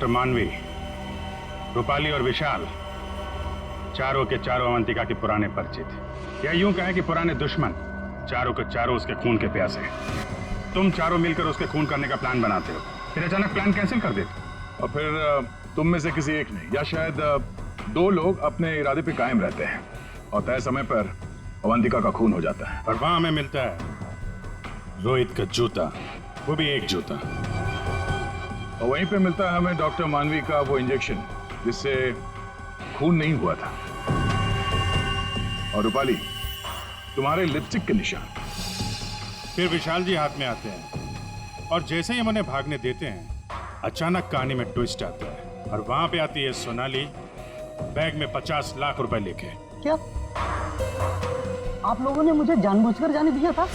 Doctor मानवी, रूपाली और विशाल चारों के चारों अवंतिका के पुराने परिचित, या यूं कहें कि पुराने दुश्मन। चारों के चारों उसके खून के प्यासे। तुम चारों मिलकर उसके खून करने का प्लान बनाते हो, फिर अचानक प्लान कैंसिल कर देते हो। और फिर तुम में से किसी एक ने या शायद दो लोग अपने इरादे पे कायम रहते हैं और तय समय पर अवंतिका का खून हो जाता है। और वहां हमें मिलता है रोहित का जूता, वो भी एक जूता। और वहीं पे मिलता है हमें डॉक्टर मानवी का वो इंजेक्शन जिससे खून नहीं हुआ था। और रूपाली, तुम्हारे लिपस्टिक के निशान। फिर विशाल जी हाथ में आते हैं और जैसे ही हम उन्हें भागने देते हैं, अचानक कहानी में ट्विस्ट आता है और वहां पे आती है सोनाली बैग में 50 लाख रुपए लेके। क्या आप लोगों ने मुझे जानबूझकर जाने दिया था?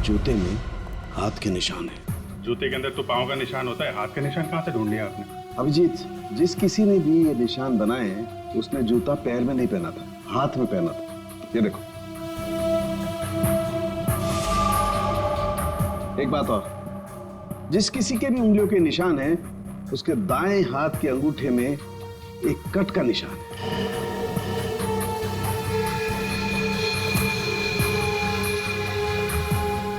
जूते में हाथ के निशान है। जूते के अंदर तो पाँव का निशान होता है, हाथ का निशान कहाँ से ढूंढ लिया आपने? अभिजीत, जिस किसी ने भी ये निशान बनाए उसने जूता पैर में नहीं पहना था, हाथ में पहना था। ये देखो। एक बात और, जिस किसी के भी उंगलियों के निशान है उसके दाएं हाथ के अंगूठे में एक कट का निशान है।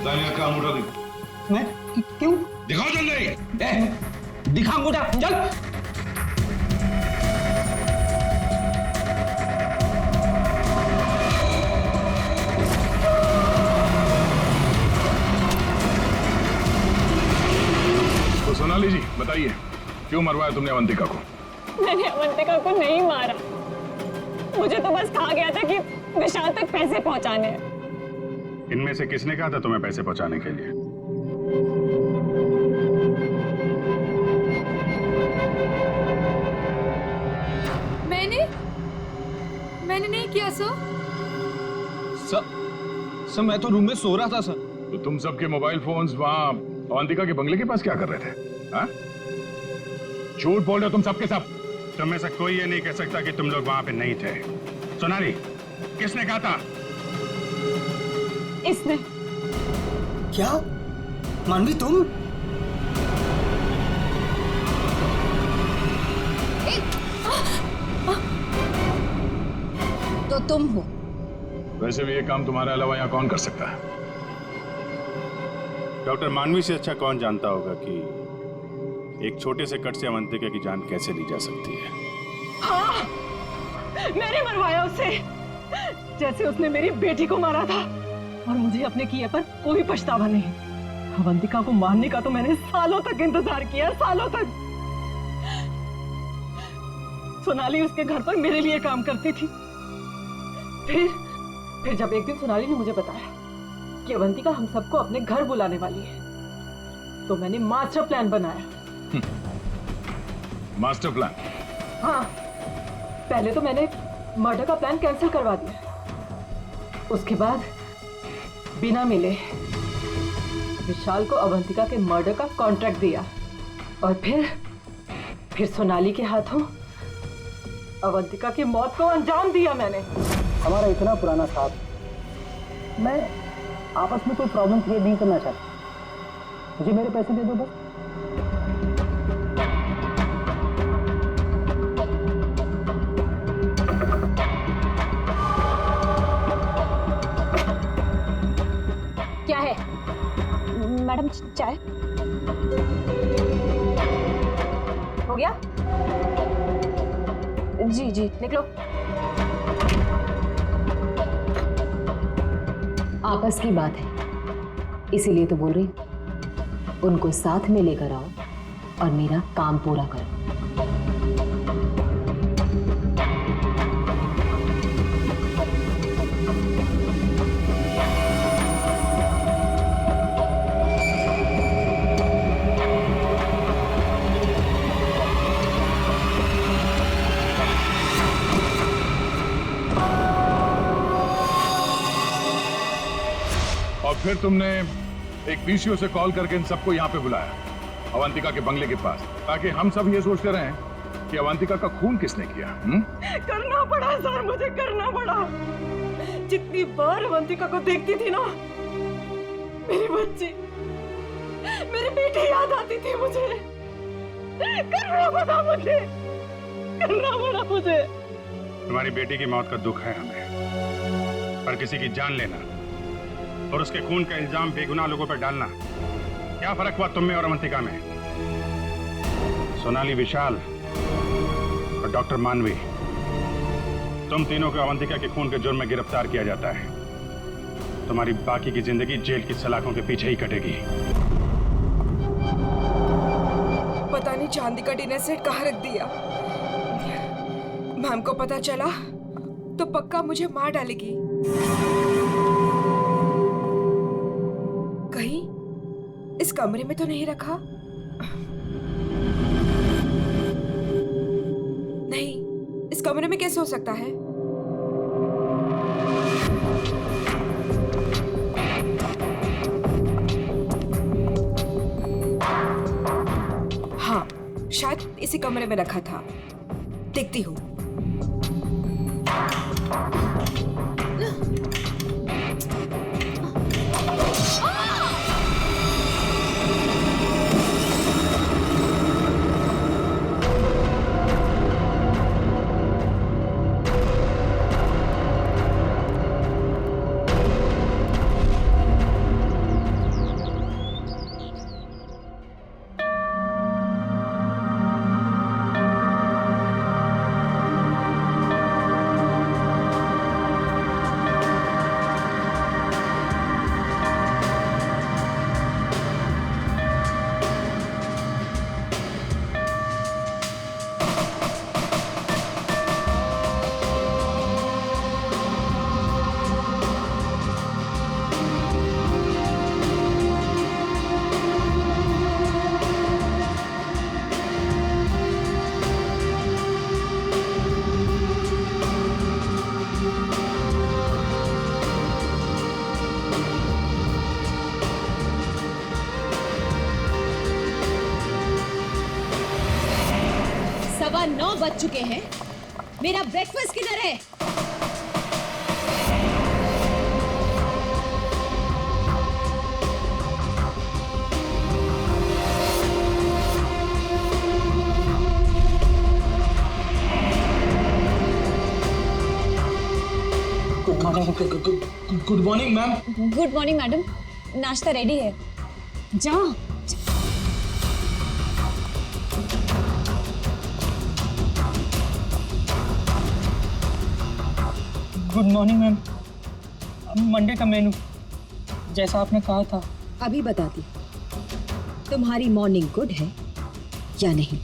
दाहिने हाथ का अंगूठा दिखाओ। मैं क्यों? दिखाओ जल्दी। दिखा अंगूठा, चल। तो सोनाली जी बताइए, क्यों मरवाया तुमने अवंतिका को? मैंने अवंतिका को नहीं मारा, मुझे तो बस कहा गया था कि विशाल तक पैसे पहुंचाने हैं। इनमें से किसने कहा था तुम्हें पैसे पहुंचाने के लिए? मैंने नहीं किया सर। सर मैं तो रूम में सो रहा था सर। तो तुम सबके मोबाइल फोन्स वहां अवंतिका के बंगले के पास क्या कर रहे थे? हाँ? झूठ बोल रहे हो तुम सबके सब। तुम में से कोई ये नहीं कह सकता कि तुम लोग वहां पे नहीं थे। सोनाली, किसने कहा था? इसने। क्या मानवी तुम? तो तुम हो। वैसे भी ये काम तुम्हारे अलावा यहाँ कौन कर सकता है? डॉक्टर मानवी से अच्छा कौन जानता होगा कि एक छोटे से कट से अवंतिका की जान कैसे ली जा सकती है। हाँ, मैंने मरवाया उसे, जैसे उसने मेरी बेटी को मारा था। और मुझे अपने किए पर कोई पछतावा नहीं। अवंतिका को मारने का तो मैंने सालों तक इंतजार किया, सालों तक। सोनाली उसके घर पर मेरे लिए काम करती थी। फिर जब एक दिन सोनाली ने मुझे बताया कि अवंतिका हम सबको अपने घर बुलाने वाली है, तो मैंने मास्टर प्लान बनाया। Master plan? हाँ, पहले तो मैंने मर्डर का प्लान कैंसिल करवा दिया। उसके बाद बिना मिले विशाल को अवंतिका के मर्डर का कॉन्ट्रैक्ट दिया और फिर सोनाली के हाथों अवंतिका की मौत को अंजाम दिया मैंने। हमारा इतना पुराना साथ, मैं आपस में कोई प्रॉब्लम क्रिएट नहीं करना चाहता। मुझे मेरे पैसे दे दो बस। क्या है मैडम? चाय हो गया? जी जी, निकलो। आपस की बात है, इसीलिए तो बोल रही। उनको साथ में लेकर आओ और मेरा काम पूरा करो। और फिर तुमने एक पीसीओ से कॉल करके इन सबको यहाँ पे बुलाया, अवंतिका के बंगले के पास, ताकि हम सब ये सोचते रहें कि अवंतिका का खून किसने किया। करना पड़ा सर, मुझे करना पड़ा। जितनी बार अवंतिका को देखती थी ना, मेरी बच्ची, मेरी बेटी याद आती थी मुझे। करना पड़ा मुझे, करना पड़ा मुझे। तुम्हारी बेटी की मौत का दुख है हमें, पर किसी की जान लेना और उसके खून का इल्जाम बेगुनाह लोगों पर डालना, क्या फर्क हुआ तुम में और अवंतिका में? सोनाली, विशाल और डॉक्टर मानवी, तुम तीनों को अवंतिका के खून के जुर्म में गिरफ्तार किया जाता है। तुम्हारी बाकी की जिंदगी जेल की सलाखों के पीछे ही कटेगी। पता नहीं चांदी का डिनर सेट कहाँ रख दिया। मैम को पता चला तो पक्का मुझे मार डालेगी। कहीं इस कमरे में तो नहीं रखा? नहीं, इस कमरे में कैसे हो सकता है? हाँ, शायद इसी कमरे में रखा था। देखती हूँ। सवा 9 बज चुके हैं। मेरा ब्रेकफास्ट किधर है? Good morning ma'am. Good morning madam, नाश्ता रेडी है, जाओ। Good morning ma'am. मंडे का मेनू जैसा आपने कहा था। अभी बताती तुम्हारी मॉर्निंग गुड है या नहीं।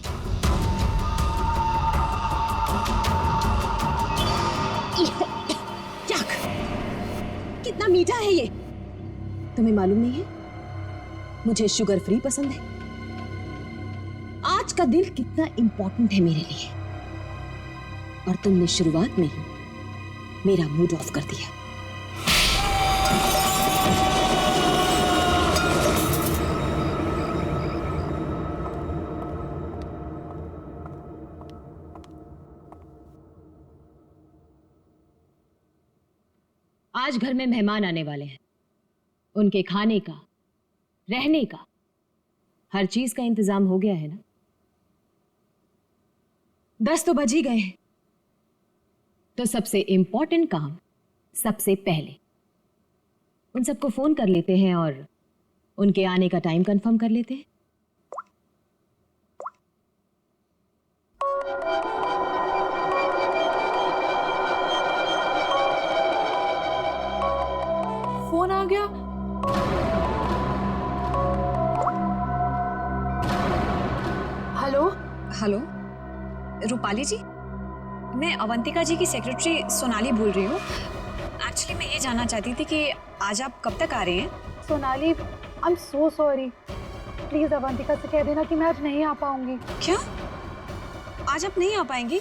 कितना मीठा है ये, तुम्हें मालूम नहीं है? मुझे शुगर फ्री पसंद है। आज का दिन कितना इंपॉर्टेंट है मेरे लिए, और तुमने शुरुआत में ही मेरा मूड ऑफ कर दिया। आज घर में मेहमान आने वाले हैं। उनके खाने का, रहने का, हर चीज का इंतजाम हो गया है ना? 10 तो बज ही गए हैं। तो सबसे इंपॉर्टेंट काम सबसे पहले उन सबको फोन कर लेते हैं और उनके आने का टाइम कंफर्म कर लेते हैं। फोन आ गया। हेलो हेलो, रूपाली जी, मैं अवंतिका जी की सेक्रेटरी सोनाली बोल रही हूँ। एक्चुअली मैं ये जानना चाहती थी कि आज आप कब तक आ रहे हैं? Sonali, I am so sorry. Please Avantika से कह देना कि मैं आज नहीं आ पाऊंगी। क्या आज आप नहीं आ पाएंगी?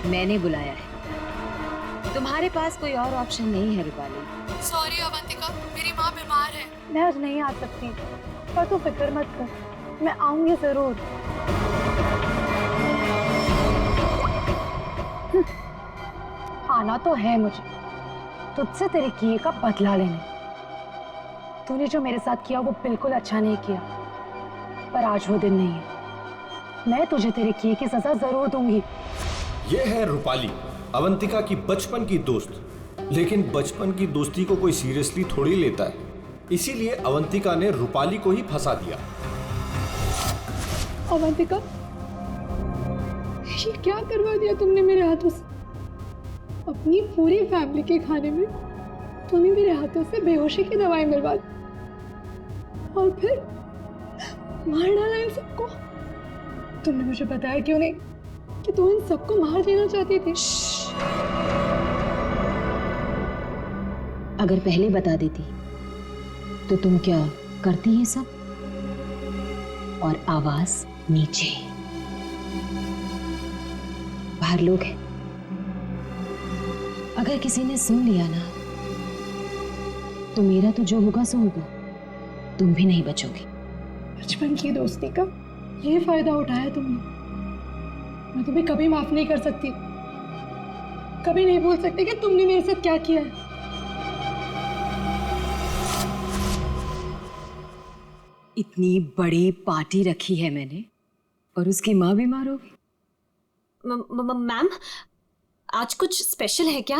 मैंने बुलाया है, तुम्हारे पास कोई और ऑप्शन नहीं है रूपाली। सॉरी अवंतिका, मेरी माँ बीमार है। मैं आज नहीं आ सकती, पर तू फिक्र मत कर, मैं आऊंगी जरूर। आना तो है मुझे, तुझसे तेरे किए का बदला लेने। तूने जो मेरे साथ किया वो बिल्कुल अच्छा नहीं किया, पर आज वो दिन नहीं है। मैं तुझे तेरे किए की सजा जरूर दूंगी। ये है रूपाली, अवंतिका की बचपन की दोस्त। लेकिन बचपन की दोस्ती को कोई सीरियसली थोड़ी लेता है, इसीलिए अवंतिका ने रूपाली को ही फंसा दिया। अवंतिका, ये क्या करवा दिया तुमने मेरे हाथों से? अपनी पूरी फैमिली के खाने में तुमने मेरे हाथों से बेहोशी की दवाई मिलवा दी और फिर मार डाला इन सबको। तुमने मुझे बताया क्यों नहीं कि तुम इन सबको मार देना चाहती थी? अगर पहले बता देती तो तुम क्या करती ये सब? और आवाज नीचे, बाहर लोग हैं, अगर किसी ने सुन लिया ना तो मेरा तो जो होगा सो होगा, तुम भी नहीं बचोगे। बचपन की दोस्ती का ये फायदा उठाया तुमने। मैं तुम्हें कभी माफ नहीं कर सकती, कभी नहीं भूल सकती कि तुमने मेरे साथ क्या किया है। इतनी बड़ी पार्टी रखी है मैंने और उसकी माँ बीमार होगी। मैम, आज कुछ स्पेशल है क्या?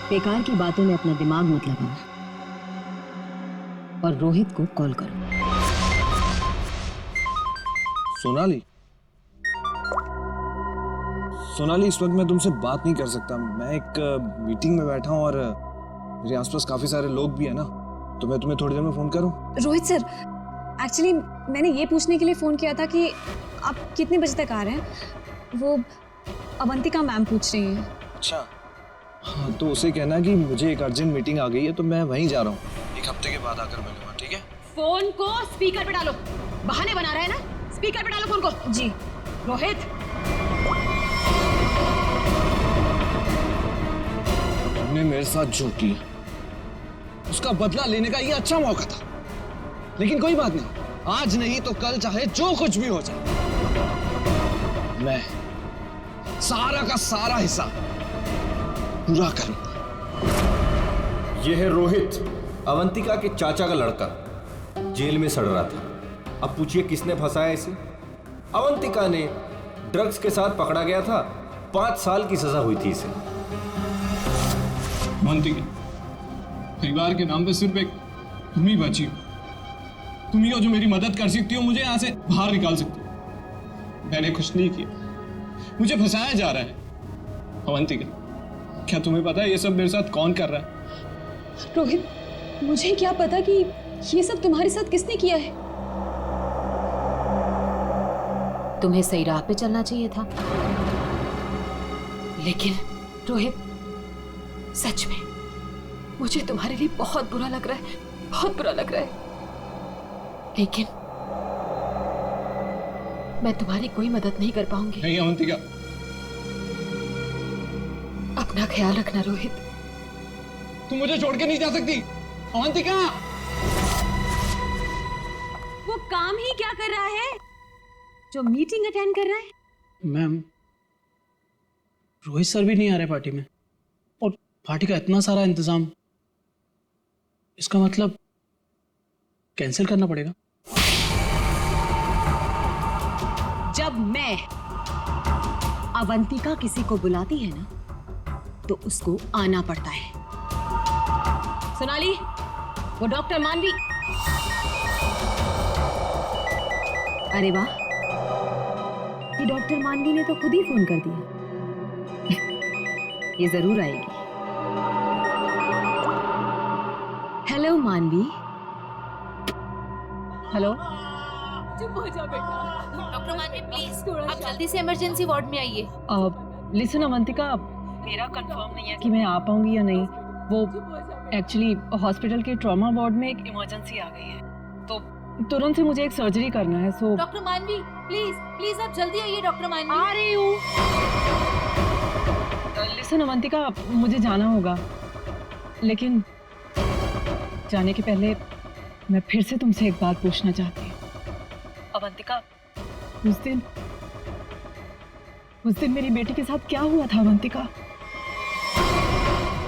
बेकार की बातों में अपना दिमाग मत लगाना और रोहित को कॉल करो। सोनाली, सोनाली, इस वक्त मैं तुमसे बात नहीं कर सकता। मैं एक मीटिंग में बैठा हूँ और मेरे आसपास काफी सारे लोग भी हैं ना, तो मैं तुम्हें थोड़ी देर में फोन करूँ? रोहित सर, एक्चुअली मैंने ये पूछने के लिए फ़ोन किया था कि आप कितने बजे तक आ रहे हैं। वो अवंतिका मैम पूछ रही हैं। अच्छा, हाँ, तो उसे कहना कि मुझे एक अर्जेंट मीटिंग आ गई है, तो मैं वहीं जा रहा हूँ। एक हफ्ते के बाद आकर मिलूंगा, ठीक है? फोन को स्पीकर पे डालो। बहाने बना रहा है ना, स्पीकर पे डालो फोन को। जी। रोहित, तुमने मेरे साथ जो किया उसका बदला लेने का ये अच्छा मौका था, लेकिन कोई बात नहीं, आज नहीं तो कल चाहे जो कुछ भी हो जाए, मैं सारा का सारा हिसाब पूरा करूंगा। यह है रोहित, अवंतिका के चाचा का लड़का, जेल में सड़ रहा था। अब पूछिए किसने फंसाया इसे? अवंतिका ने। ड्रग्स के साथ पकड़ा गया था, 5 साल की सजा हुई थी इसे। अवंतिका, परिवार के नाम पे सिर्फ एक तुम ही बची हो। तुम ही हो जो मेरी मदद कर सकती हो, मुझे यहाँ से बाहर निकाल सकती हो। मैंने कुछ नहीं किया, मुझे फंसाया जा रहा है। अवंतिका, क्या तुम्हें पता है ये सब मेरे साथ कौन कर रहा है? रोहित, मुझे क्या पता कि ये सब तुम्हारे साथ किसने किया है। तुम्हें सही राह पे चलना चाहिए था, लेकिन रोहित, सच में मुझे तुम्हारे लिए बहुत बुरा लग रहा है, बहुत बुरा लग रहा है, लेकिन मैं तुम्हारी कोई मदद नहीं कर पाऊंगी। नहीं अवंतिका, अपना ख्याल रखना रोहित। तुम मुझे छोड़ के नहीं जा सकती। अवंतिका, वो काम ही क्या कर रहा है जो मीटिंग अटेंड कर रहा है? मैम, रोहित सर भी नहीं आ रहे पार्टी में, और पार्टी का इतना सारा इंतजाम, इसका मतलब कैंसिल करना पड़ेगा। जब मैं अवंतिका किसी को बुलाती है ना, तो उसको आना पड़ता है। सोनाली, वो डॉक्टर मानवी। अरे वाह, ये डॉक्टर मानवी ने तो खुद ही फोन कर दिया। ये जरूर आएगी। हेलो मानवी। हेलो। चुप हो जा बेटा। डॉक्टर मानवी प्लीज, आप जल्दी से इमरजेंसी वार्ड में आइए। लिसन अवंतिका, मेरा कंफर्म नहीं है कि मैं आ पाऊंगी या नहीं। वो एक्चुअली हॉस्पिटल के ट्रॉमा वार्ड में एक इमरजेंसी आ गई है, तो तुरंत से मुझे एक सर्जरी करना है। सो डॉक्टर मानवी प्लीज प्लीज आप जल्दी आइए। डॉक्टर मानवी आ रही हूँ। लिसन अवंतिका, मुझे जाना होगा, लेकिन जाने के पहले मैं फिर से तुमसे एक बात पूछना चाहती हूँ। अवंतिका, उस दिन मेरी बेटी के साथ क्या हुआ था अवंतिका,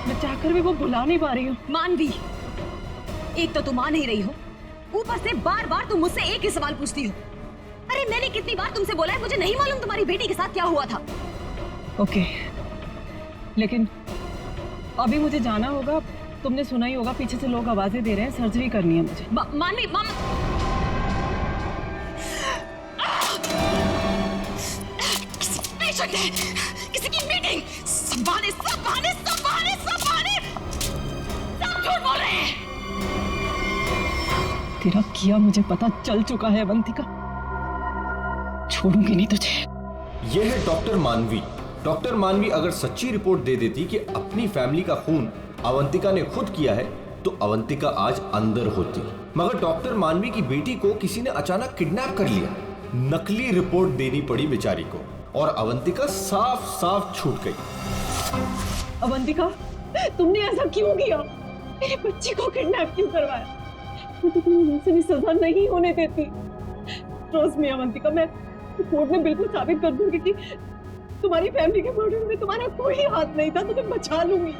मैं चाहकर भी वो भुला नहीं पा रही हूँ। मानवी, एक तो तुम मान नहीं रही हो, ऊपर से बार बार तुम मुझसे एक ही सवाल पूछती हो। अरे मैंने कितनी बार तुमसे बोला है मुझे नहीं मालूम तुम्हारी बेटी के साथ क्या हुआ था। ओके, लेकिन अभी मुझे जाना होगा। तुमने सुना ही होगा पीछे से लोग आवाजें दे रहे हैं, सर्जरी करनी है मुझे। मानवी पेशेंट है, किसी की मीटिंग, सब बहाने सब झूठ बोल रहे हैं। तेरा किया मुझे पता चल चुका है अवंतिका, छोड़ूंगी नहीं तुझे। यह है डॉक्टर मानवी। डॉक्टर मानवी अगर सच्ची रिपोर्ट दे देती कि अपनी फैमिली का खून अवंतिका ने खुद किया है तो अवंतिका आज अंदर होती, मगर डॉक्टर मानवी की बेटी को किसी ने अचानक किडनैप कर लिया। नकली रिपोर्ट देनी पड़ी बेचारी को और अवंतिका साफ साफ छूट गई। अवंतिका, तुमने ऐसा क्यों किया? मेरे बच्चे को किडनैप क्यों करवाया? मैं तो तुम्हें मुझसे भी सजा नहीं होने देती। ट्रस्ट मी अवंतिका, मैं कोर्ट में बिल्कुल साबित कर दूंगी कि तुम्हारी फैमिली के मर्डर में तुम्हारा कोई हाथ नहीं था। तुम्हें बचा लूंगी।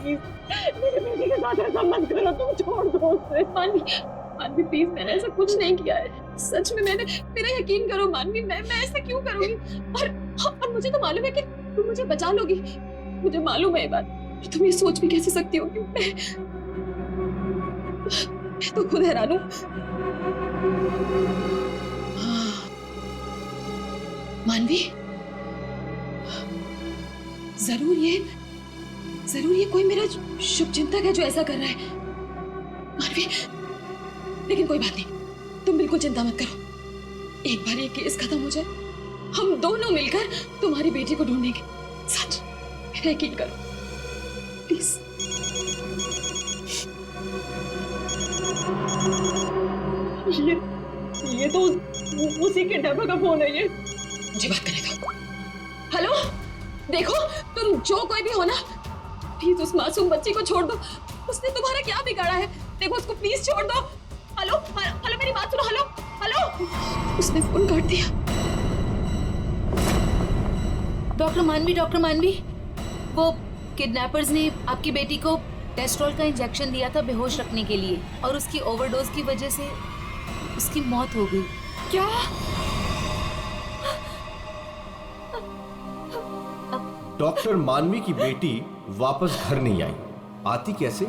मेरे बेटे के साथ ऐसा मत करो, तुम छोड़ दो उसे। मानवी प्लीज, मैंने ऐसा कुछ नहीं किया है, सच में मेरा यकीन करो मानवी, मैं ऐसा क्यों करूंगी? और मुझे तो मालूम है कि तुम मुझे बचा लोगी, मुझे मालूम है ये बात। तुम ये सोच भी कैसे सकती हो कि मैं तो खुद हैरान हूं। मानवी, जरूर ये कोई मेरा शुभ चिंतक है जो ऐसा कर रहा है। मानवी, लेकिन कोई बात नहीं, तुम बिल्कुल चिंता मत करो। एक बार ये केस खत्म हो जाए, हम दोनों मिलकर तुम्हारी बेटी को ढूंढेंगे। सच, मेरा यकीन करो प्लीज। ये तो उसी किडनैपर का फोन है। ये मुझे बात करने दो। हेलो, देखो तुम जो कोई भी हो ना, प्लीज उस मासूम बच्ची को छोड़ दो। उसने तुम्हारा क्या बिगाड़ा है? देखो उसको प्लीज छोड़ दो। हेलो हेलो, मेरी बात सुनो। हेलो, उसने फोन काट दिया। डॉक्टर मानवी, वो किडनैपर्स ने आपकी बेटी को टेस्ट्रोल का इंजेक्शन दिया था बेहोश रखने के लिए, और उसकी ओवरडोज की वजह से उसकी मौत हो गई। क्या? डॉक्टर मानवी की बेटी वापस घर नहीं आई। आती कैसे?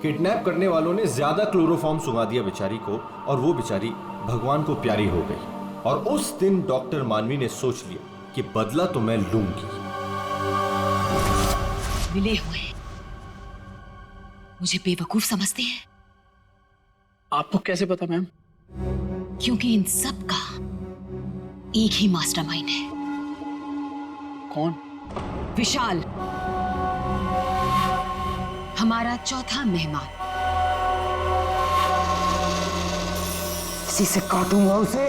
किडनैप करने वालों ने ज्यादा क्लोरोफॉर्म सुंघा दिया बेचारी को और वो बेचारी भगवान को प्यारी हो गई। और उस दिन डॉक्टर मानवी ने सोच लिया कि बदला तो मैं लूंगी। मिले हुए मुझे बेवकूफ समझते हैं। आपको कैसे पता मैम? क्योंकि इन सब का एक ही मास्टरमाइंड है। कौन? विशाल, हमारा चौथा मेहमान। इसी से काटूंगा उसे।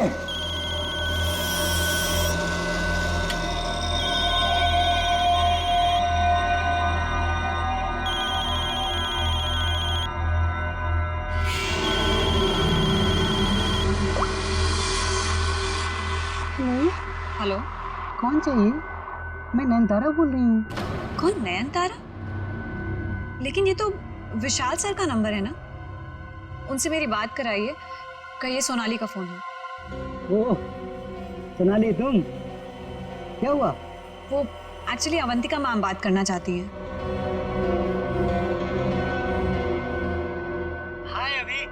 हेलो, कौन चाहिए? मैं नयनतारा बोल रही हूँ। कौन? नयनतारा? लेकिन ये तो विशाल सर का नंबर है ना, उनसे मेरी बात कराइए। कहिए सोनाली का फोन है। ओह सोनाली, तुम? क्या हुआ? वो एक्चुअली अवंतिका मैम बात करना चाहती है। हाय अभी,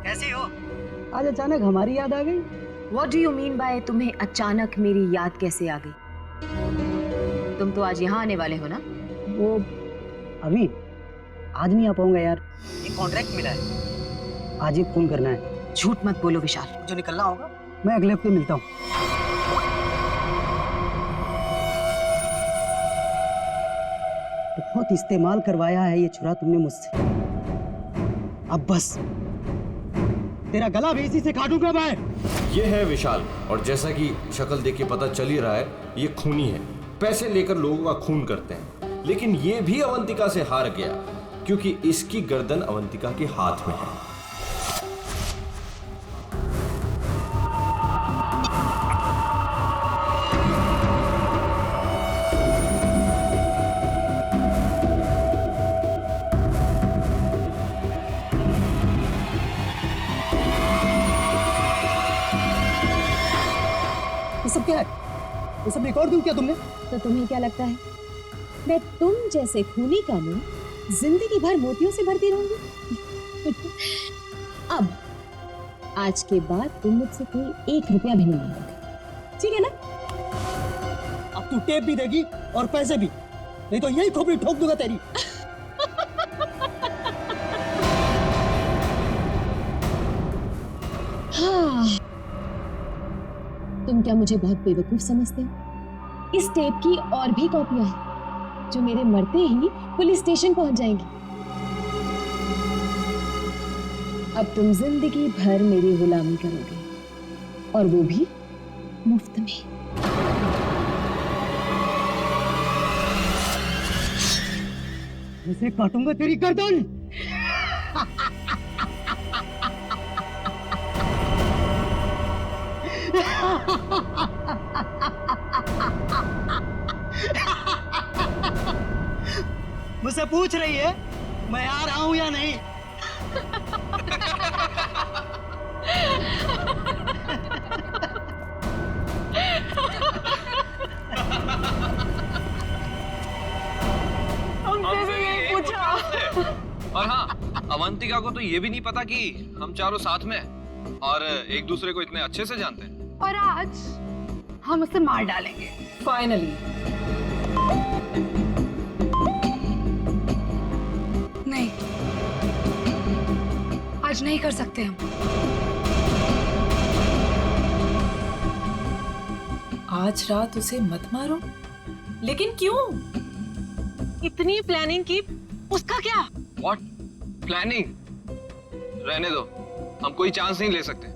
कैसी हो? आज अचानक हमारी याद आ गई। What do you mean by तुम्हें अचानक मेरी याद कैसे आ गई? तुम तो आज यहाँ आने वाले हो ना? वो अभी आज नहीं आ पाऊंगा यार, एक कॉन्ट्रैक्ट मिला है, आज ही फोन करना है। झूठ मत बोलो विशाल। जो निकलना होगा मैं अगले हफ्ते मिलता हूँ। बहुत इस्तेमाल करवाया है ये छुरा तुमने मुझसे, अब बस तेरा गला भी इसी से काटूंगा मैं। ये है विशाल, और जैसा कि शक्ल देख के पता चल ही रहा है ये खूनी है। पैसे लेकर लोगों का खून करते हैं, लेकिन ये भी अवंतिका से हार गया क्योंकि इसकी गर्दन अवंतिका के हाथ में है। क्या है? ये सब रिकॉर्ड क्यों किया तुमने? तो तुम्हें क्या लगता है मैं तुम जैसे खूनी का मुंह जिंदगी भर मोतियों से भरती रहूंगी? अब आज के बाद तुम मुझसे कोई 1 रुपया भी नहीं मांगोगे, ठीक है ना? अब तू टेप भी देगी और पैसे भी, नहीं तो यही खोपड़ी ठोक दूंगा तेरी। हाँ, तुम क्या मुझे बहुत बेवकूफ समझते हो? इस टेप की और भी कॉपियां हैं जो मेरे मरते ही पुलिस स्टेशन पहुंच जाएंगी। अब तुम जिंदगी भर मेरी गुलामी करोगे, और वो भी मुफ्त में। इसे काटूंगा तेरी गर्दन। मुझसे पूछ रही है मैं आ रहा हूं या नहीं? और हाँ, अवंतिका को तो ये भी नहीं पता कि हम चारों साथ में हैं और एक दूसरे को इतने अच्छे से जानते हैं। और आज हम उसे मार डालेंगे फाइनली। नहीं, आज नहीं कर सकते हम। आज रात उसे मत मारो। लेकिन क्यों? इतनी प्लानिंग की, उसका क्या? What planning? रहने दो, हम कोई चांस नहीं ले सकते।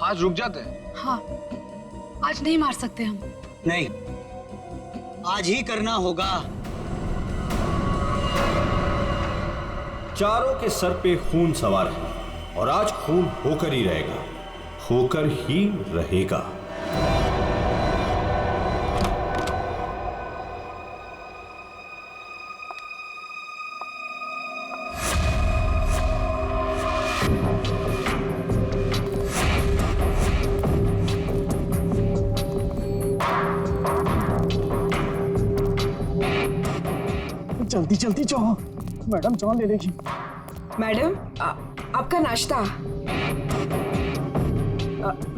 हाथ रुक जाते हैं। हाँ, आज नहीं मार सकते हम। नहीं, आज ही करना होगा। चारों के सर पे खून सवार है और आज खून होकर ही रहेगा, होकर ही रहेगा। जल्दी जल्दी जाओ, मैडम जान ले लेगी। मैडम, आपका नाश्ता।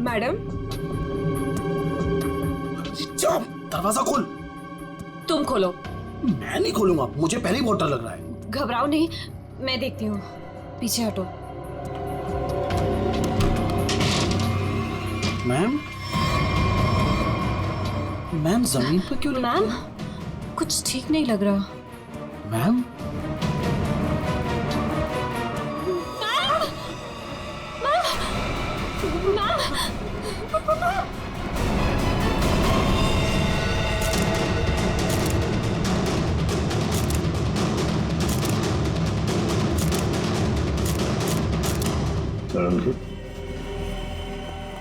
मैडम, दरवाजा खोल। तुम खोलो। मैं नहीं खोलूंगा, मुझे पहले ही बहुत डर लग रहा है। घबराओ नहीं, मैं देखती हूँ। पीछे हटो। मैम, मैम जमीन पर क्यों? मैम, कुछ ठीक नहीं लग रहा। मैम,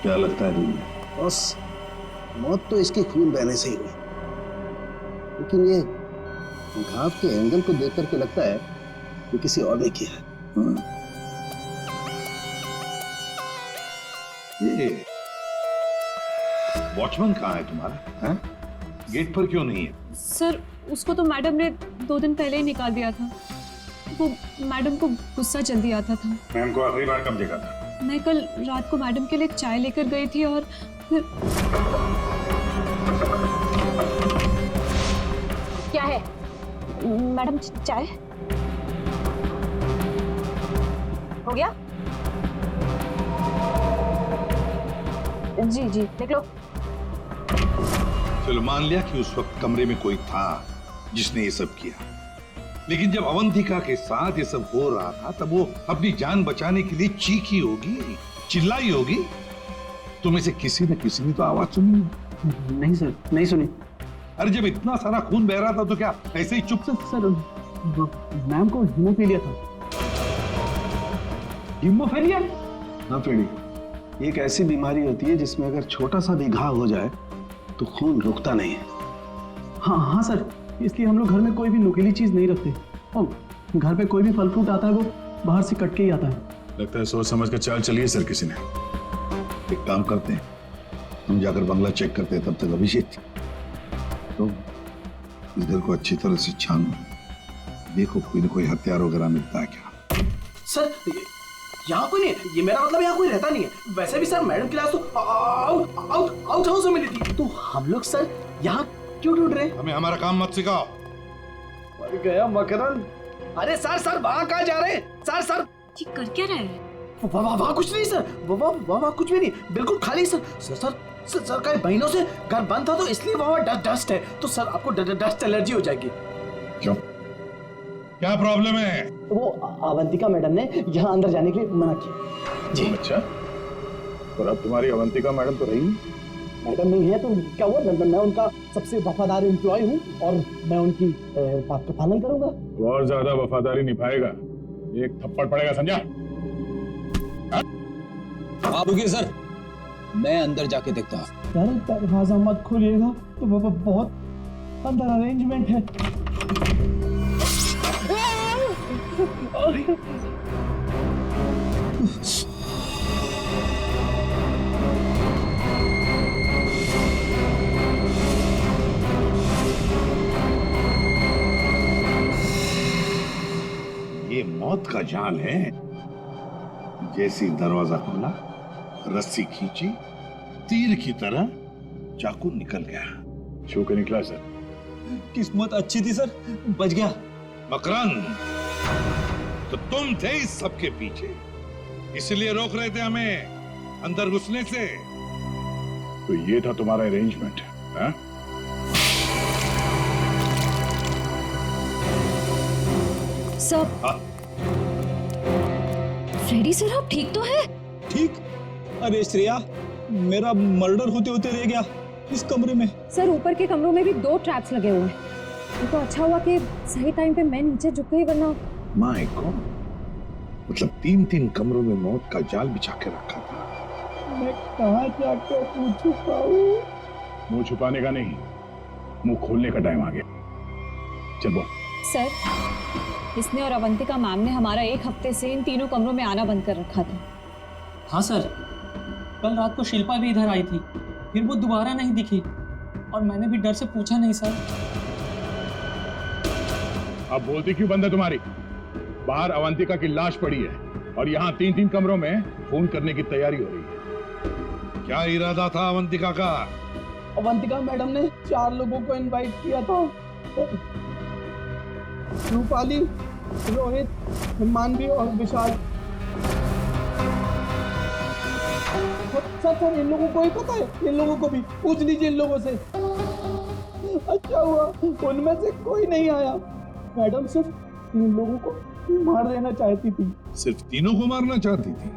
क्या लगता है तुम्हें? बस मौत तो इसके खून बहने से ही हुई, लेकिन ये घाव के एंगल को देख करके लगता है कि किसी और ने किया है। ये वॉचमैन कहाँ है तुम्हारा? हैं? गेट पर क्यों नहीं है? सर, उसको तो मैडम ने 2 दिन पहले ही निकाल दिया था। वो मैडम को गुस्सा जल्दी आता था। मैम को आखिरी बार कब देखा था? मैं कल रात को मैडम के लिए चाय लेकर गई थी और फिर... क्या है मैडम? चाय हो गया? जी जी, देख लो। चलो मान लिया कि उस वक्त कमरे में कोई था जिसने ये सब किया, लेकिन जब अवंतिका के साथ ये सब हो रहा था तब वो अपनी जान बचाने के लिए चीखी होगी, चिल्लाई होगी। तुम्हें से किसी न किसी ने तो आवाज सुनी? नहीं सर, नहीं सुनी। अरे जब इतना सारा खून बह रहा था तो क्या ऐसे ही चुप से? सर, मैम को हीमोफीलिया था। हीमोफीलिया? हाँ फेड़ी, ये एक ऐसी बीमारी होती है जिसमें अगर छोटा सा भी घाव हो जाए तो खून रुकता नहीं है। हाँ हाँ सर, इसलिए हम लोग घर में कोई भी नुकीली चीज नहीं रखते, और घर पे कोई भी फल फ्रूट आता है वो बाहर से कट के ही आता है। लगता है सोच समझ कर चाल चलिए सर किसी ने। एक काम करते हैं, हम जाकर बंगला चेक करते हैं, तब तक अभिजीत तो इस घर को अच्छी तरह से छान देखो, कोई न कोई हथियार वगैरह मिलता है क्या। सर यहाँ कोई नहीं है, ये मेरा मतलब यहाँ कोई रहता नहीं है। वैसे भी सर मैडम की लाश तो आउट हाउस में मिली थी, तो हम लोग सर यहाँ क्यों ढूंढ रहे? हमें हमारा काम मत सिखाओ। मर गया मकरंद। अरे सर वहाँ कहाँ जा रहे हैं? सर ये कर क्या रहे हैं? वहाँ कुछ नहीं सर, वहाँ कुछ भी नहीं, बिल्कुल खाली सर कई महीनों से घर बंद था, तो इसलिए वहाँ डस्ट है, तो सर आपको डस्ट एलर्जी हो जाएगी। क्यों, क्या प्रॉब्लम है? वो अवंतिका मैडम ने यहाँ अंदर जाने के लिए मना किया जी। अच्छा, और अब तुम्हारी अवंतिका मैडम तो रही मैडम नहीं है तो क्या हुआ, मैं उनका सबसे वफादार एम्प्लॉय हूँ और मैं उनकी बात का पालन करूंगा। और ज्यादा वफादारी निभाएगा, एक थप्पड़ पड़ेगा, समझा? आप रुकिए सर, मैं अंदर जाके देखता हूँ। सर दरवाजा मत खोलिएगा, तो बहुत अंदर अरेंजमेंट है। ये मौत का जाल है। जैसे ही दरवाजा खोला, रस्सी खींची, तीर की तरह चाकू निकल गया। छू के निकला सर। किस्मत अच्छी थी सर, बच गया। मकरंद, तो तुम थे इस सबके पीछे, इसलिए रोक रहे थे हमें अंदर घुसने से। तो ये था तुम्हारा अरेंजमेंट, हाँ? सर, फ्रेडी सर आप ठीक तो है? ठीक? अरे श्रेया, मेरा मर्डर होते होते रह गया इस कमरे में। सर ऊपर के कमरों में भी 2 ट्रैप्स लगे हुए हैं। ये तो अच्छा हुआ कि सही टाइम पे मैं नीचे झुक गई, वरना माय गॉड, मतलब 3 कमरों में मौत का जाल बिछा के रखा था। मैं कहाँ जाकर मुंह छुपाऊं? मुंह छुपाने का नहीं, मुंह खोलने का टाइम आ गया। चल बोल। सर, इसने और अवंतिका मैम ने हमारा 1 हफ्ते से इन तीनों कमरों में आना बंद कर रखा था। हाँ सर, कल रात को शिल्पा भी इधर आई थी, फिर वो दोबारा नहीं दिखी और मैंने भी डर से पूछा नहीं सर। अब बोलती क्यों बंद है तुम्हारी? बाहर अवंतिका की लाश पड़ी है और यहाँ 3 कमरों में फोन करने की तैयारी हो रही है। क्या इरादा था अवंतिका का? अवंतिका मैडम ने 4 लोगों को इनवाइट किया था। रूपाली, रोहित, मानवी और विशाल। सर इन लोगों को ही पता है, इन लोगों को भी पूछ लीजिए इन लोगों से। अच्छा हुआ उनमें से कोई नहीं आया। मैडम सिर्फ इन लोगों को मार देना चाहती थी। सिर्फ तीनों को मारना चाहती थी?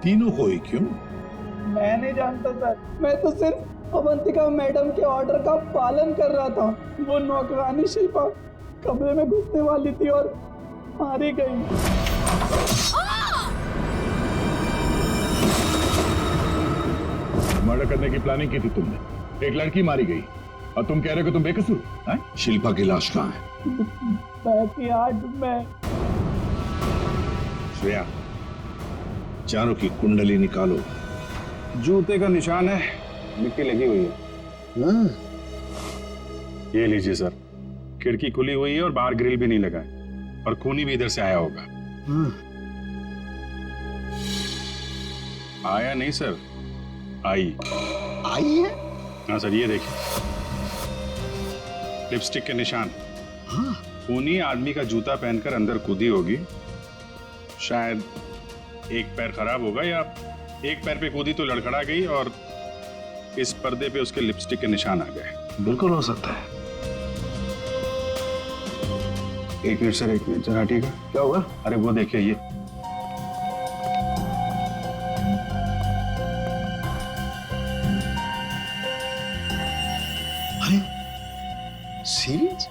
तीनों को ही क्यों? मैं नहीं जानता सर, मैं तो सिर्फ अवंतिका मैडम के ऑर्डर का पालन कर रहा था। वो नौकरानी शिल्पा कमरे में घुसने वाली थी और मारी गई। मर्डर करने की प्लानिंग की थी तुमने, एक लड़की मारी गई और तुम कह रहे हो कि तुम बेकसूर हैं? शिल्पा की लाश कहाँ है? बैकयार्ड में। श्रेया, चारों की कुंडली निकालो। जूते का निशान है, मिट्टी लगी हुई है। ये लीजिए सर, खिड़की खुली हुई है और बाहर ग्रिल भी नहीं लगा है और खूनी भी इधर से आया होगा। आया नहीं सर, आई है? हाँ सर, ये देखिए लिपस्टिक के निशान। खूनी आदमी का जूता पहनकर अंदर कूदी होगी। शायद एक पैर खराब होगा या एक पैर पे कूदी तो लड़खड़ा गई और इस पर्दे पे उसके लिपस्टिक के निशान आ गए। बिल्कुल हो सकता है। एक मिनट सर, एक मिनट जरा हटिएगा। क्या हुआ? अरे वो देखिए, ये सीरीज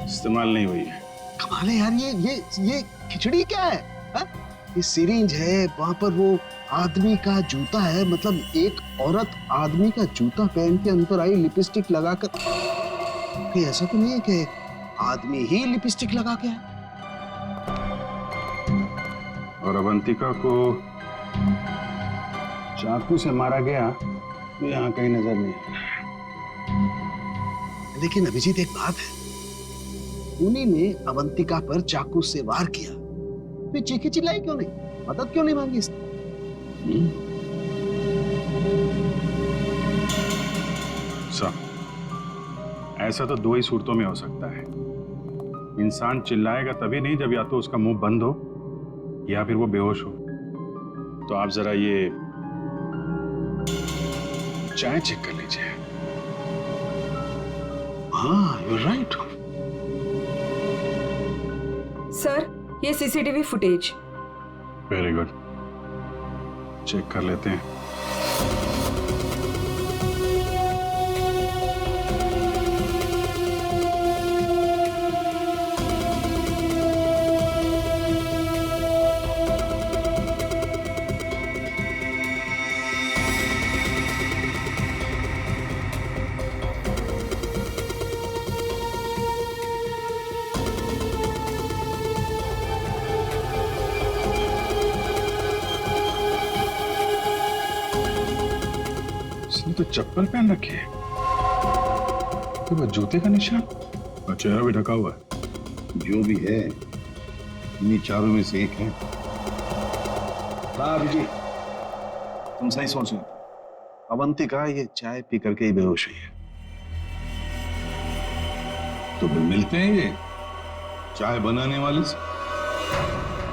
इस्तेमाल नहीं हुई है। कमाल है यार, ये खिचड़ी क्या है? हा? ये सीरीज है, वहां पर वो आदमी का जूता है, मतलब एक औरत आदमी का जूता पहन के अंदर आई लिपस्टिक लगाकर। कि ऐसा तो नहीं है कि आदमी ही लिपस्टिक लगा के आया? और अवंतिका को चाकू से मारा गया यहाँ कहीं नजर नहीं। लेकिन अभिजीत एक बात है, उन्हीं ने अवंतिका पर चाकू से वार किया, वे चीखी चिल्लाई क्यों नहीं, मदद क्यों नहीं मांगी इसने? सर, ऐसा तो दो ही सूरतों में हो सकता है। इंसान चिल्लाएगा तभी नहीं जब या तो उसका मुंह बंद हो या फिर वो बेहोश हो। तो आप जरा ये चाय चेक कर लीजिए। हाँ, यू राइट। सर, ये CCTV footage. Very good, check कर लेते हैं। इसने तो चप्पल पहन रखी है, तो वो जूते का निशान और चेहरा भी ढका हुआ है। जो भी है, इन्हीं चारों में से एक है। हाँ अभिजीत, तुम सही सोच रहे हो। अवंतिका ये चाय पी करके ही बेहोश हुई है। तो फिर मिलते हैं ये चाय बनाने वाले से।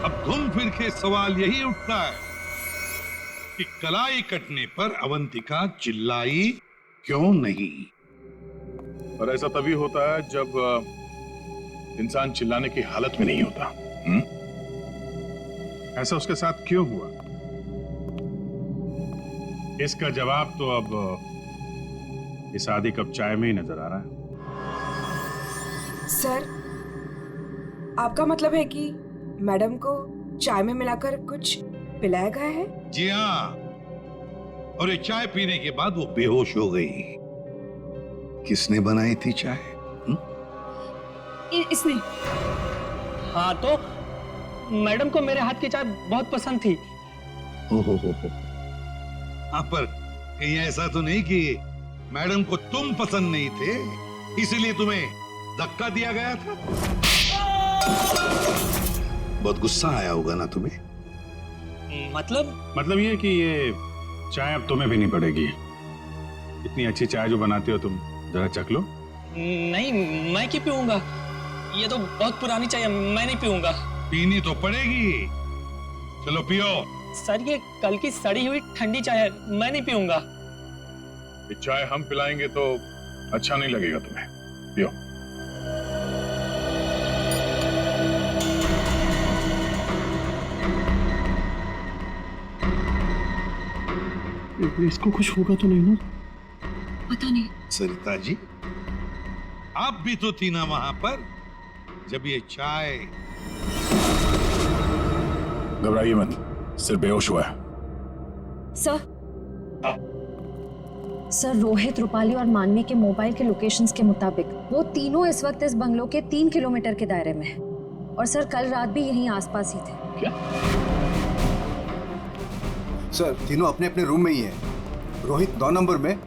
अब घूम फिर के सवाल यही उठता है कि कलाई कटने पर अवंतिका चिल्लाई क्यों नहीं? और ऐसा तभी होता है जब इंसान चिल्लाने की हालत में नहीं होता। ऐसा उसके साथ क्यों हुआ? इसका जवाब तो अब इस आधी कप चाय में ही नजर आ रहा है। सर, आपका मतलब है कि मैडम को चाय में मिलाकर कुछ पिलाया गया है? जी हाँ, और ये चाय पीने के बाद वो बेहोश हो गई। किसने बनाई थी चाय? इसने। हाँ, तो मैडम को मेरे हाथ की चाय बहुत पसंद थी। ओहो हो। हाँ, पर कहीं ऐसा तो नहीं कि मैडम को तुम पसंद नहीं थे इसलिए तुम्हें धक्का दिया गया था? बहुत गुस्सा आया होगा ना तुम्हें? मतलब ये कि ये चाय अब तुम्हें भी नहीं पड़ेगी। इतनी अच्छी चाय जो बनाते हो तुम, जरा चख लो। नहीं, मैं क्यों पीऊंगा? ये तो बहुत पुरानी चाय है, मैं नहीं पीऊंगा। पीनी तो पड़ेगी, चलो पियो। सर, ये कल की सड़ी हुई ठंडी चाय है, मैं नहीं पीऊंगा। ये चाय हम पिलाएंगे तो अच्छा नहीं लगेगा तुम्हें, पियो। इसको कुछ होगा तो नहीं ना? पता नहीं। सरिता जी, आप भी तो थी ना वहां पर जब ये चाय। घबराइए मत, सिर्फ बेहोश हुआ है। सर, रोहित, रूपाली और मानवी के मोबाइल के लोकेशंस के मुताबिक वो तीनों इस वक्त इस बंगलो के 3 किलोमीटर के दायरे में हैं। और सर, कल रात भी यहीं आसपास ही थे। क्या? सर, तीनों अपने अपने रूम में ही हैं। रोहित 9 नंबर में,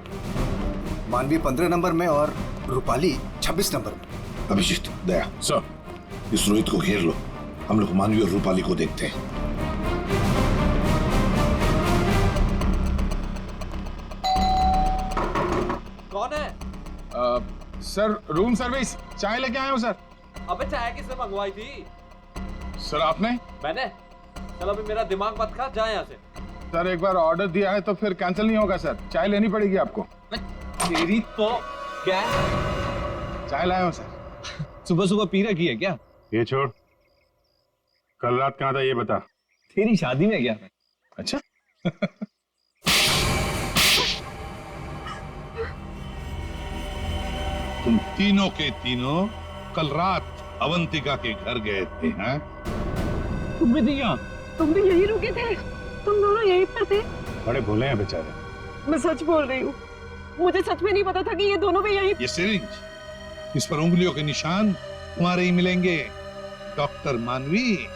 मानवी 15 नंबर में और रूपाली 26 नंबर में। अभिजीत, दया सर, इस रोहित को घेर लो, हम लोग मानवी और रूपाली को देखते हैं। कौन है? सर, रूम सर्विस, चाय लेके आए हो सर। अबे चाय किसने मंगवाई थी? सर, आपने? मैंने। चल अभी मेरा दिमाग मत खा, जा यहाँ से। सर, एक बार ऑर्डर दिया है तो फिर कैंसिल नहीं होगा सर, चाय लेनी पड़ेगी आपको। तेरी तो क्या? चाय लाया हूँ सर। सुबह सुबह पी रखी है क्या? ये छोड़, कल रात कहाँ था ये बता। तेरी शादी में गया था। अच्छा। तुम तीनों के तीनों कल रात अवंतिका के घर गए थे, हैं? तुम भी थी यहाँ? तुम भी यही रुके थे? तुम दोनों यहीं पर थे? बड़े भोले हैं बेचारे। मैं सच बोल रही हूँ, मुझे सच में नहीं पता था कि ये दोनों भी यहीं। ये सिरिंज, इस पर उंगलियों के निशान तुम्हारे ही मिलेंगे, डॉक्टर मानवी।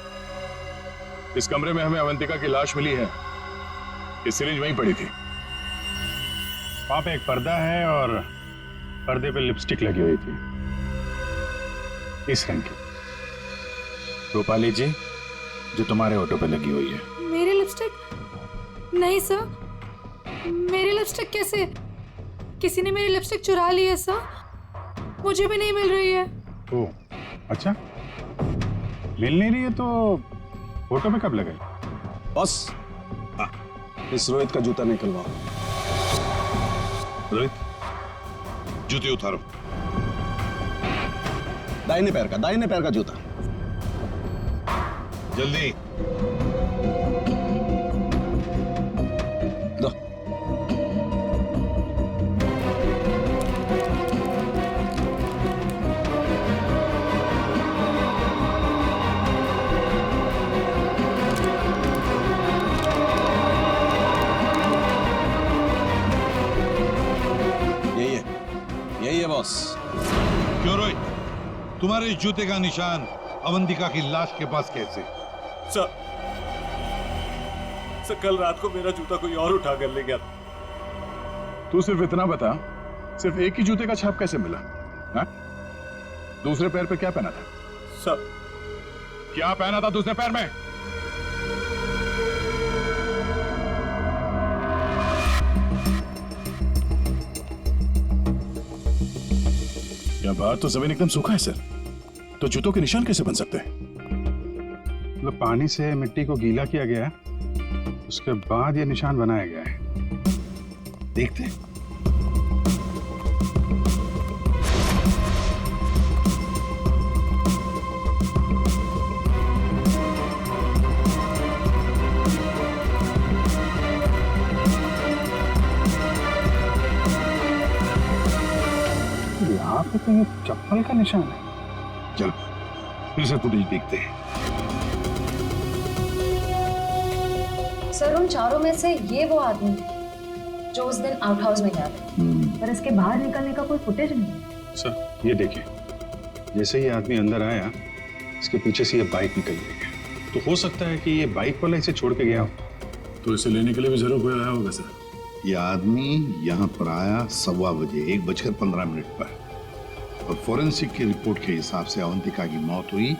इस कमरे में हमें अवंतिका की लाश मिली है, ये सिरिंज वहीं पड़ी थी। वहां पे एक पर्दा है और पर्दे पे लिपस्टिक लगी हुई थी, इस रंग की। रूपाली जी, जो तुम्हारे ऑटो पे लगी हुई है। मेरी लिपस्टिक? नहीं सर, मेरी लिपस्टिक कैसे? किसी ने मेरी लिपस्टिक चुरा ली है सर, मुझे भी नहीं मिल रही है। ओह, अच्छा, मिल नहीं रही है तो ऑटो पे कब लगाई? बस इस रोहित का जूता निकलवाओ। रोहित, जूते उतारो। दाहिने पैर का जूता। जल्दी। दो। यही है बॉस। क्यों रोहित, तुम्हारे इस जूते का निशान अवंतिका की लाश के पास कैसे? सर, कल रात को मेरा जूता कोई और उठा कर ले गया। तू सिर्फ इतना बता, सिर्फ एक ही जूते का छाप कैसे मिला? हा? दूसरे पैर पे क्या पहना था? सर, क्या पहना था दूसरे पैर में? क्या बात, तो जमीन एकदम सूखा है सर, तो जूतों के निशान कैसे बन सकते हैं? मतलब पानी से मिट्टी को गीला किया गया है, उसके बाद ये निशान बनाया गया है। देखते हैं। यहाँ पे तो ये चप्पल का निशान है। चलो फिर से फुटेज देखते हैं। सर, उन चारों में से ये वो आदमी है जो उस दिन आउट हाउस में गया था, पर इसके बाहर निकलने का कोई फुटेज नहीं है। सर, ये देखिए, जैसे ये आदमी अंदर आया, इसके पीछे से ये बाइक निकल गई, तो हो सकता है कि ये बाइक वाला इसे छोड़ के गया हो। तो इसे लेने के लिए भी जरूर कोई आया होगा सर। ये आदमी यहाँ पर आया 1:15 बजे, 1:15 पर, और फोरेंसिक की रिपोर्ट के हिसाब से अवंतिका की मौत हुई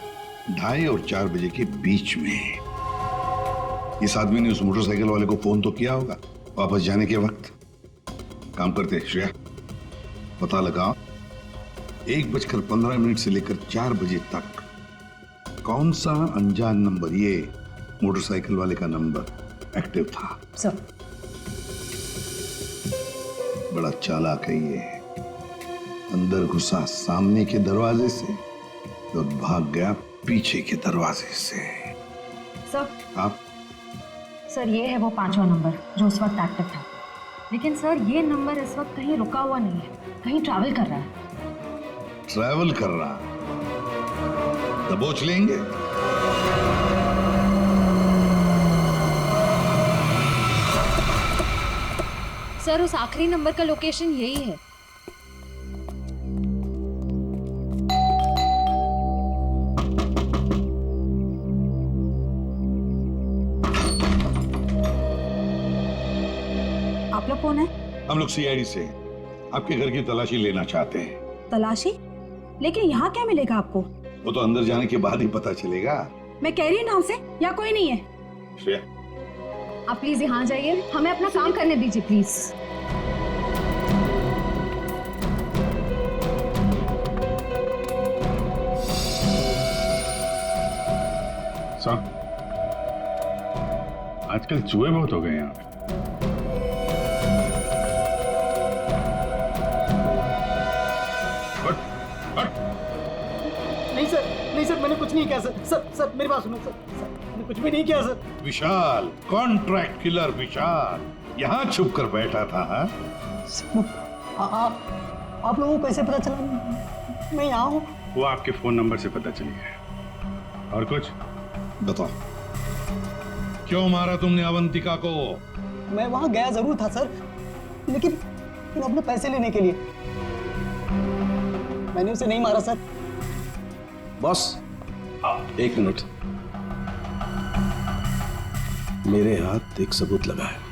2:30 और 4 बजे के बीच में। इस आदमी ने उस मोटरसाइकिल वाले को फोन तो किया होगा वापस जाने के वक्त। काम करते हैं श्रेया, पता लगाओ 1:15 से लेकर 4 बजे तक कौन सा अनजान नंबर, ये मोटरसाइकिल वाले का नंबर एक्टिव था। सर, बड़ा चालाक है ये, अंदर घुसा सामने के दरवाजे से और भाग गया पीछे के दरवाजे से। सर, आप? सर, ये है वो 5वां नंबर जो उस वक्त एक्टिव था, लेकिन सर ये नंबर इस वक्त कहीं रुका हुआ नहीं है, कहीं ट्रैवल कर रहा है। ट्रैवल कर रहा, दबोच लेंगे। सर, उस आखिरी नंबर का लोकेशन यही है। आप लोग कौन है? हम लोग सीआईडी से आपके घर की तलाशी लेना चाहते हैं। तलाशी? लेकिन यहाँ क्या मिलेगा आपको? वो तो अंदर जाने के बाद ही पता चलेगा। मैं कह रही हूँ ना उसे, यहाँ कोई नहीं है। श्रेया, आप प्लीज यहाँ जाइए, हमें अपना काम करने दीजिए प्लीज। सर, आजकल चूहे बहुत हो गए यहाँ पे। नहीं सर, मैंने कुछ नहीं किया सर। सर मेरी बात सुनो सर, मैंने कुछ भी नहीं किया सर। विशाल, कॉन्ट्रैक्ट किलर विशाल, यहाँ छुप कर बैठा था। आप लोगों को कैसे पता चला मैं यहाँ हूँ? वो आपके फोन नंबर से पता चली है। और कुछ बताओ, क्यों मारा तुमने अवंतिका को? मैं वहाँ गया जरूर था सर, लेकिन अपने पैसे लेने के लिए। मैंने उसे नहीं मारा सर। बॉस, 1 मिनट, मेरे हाथ एक सबूत लगा है।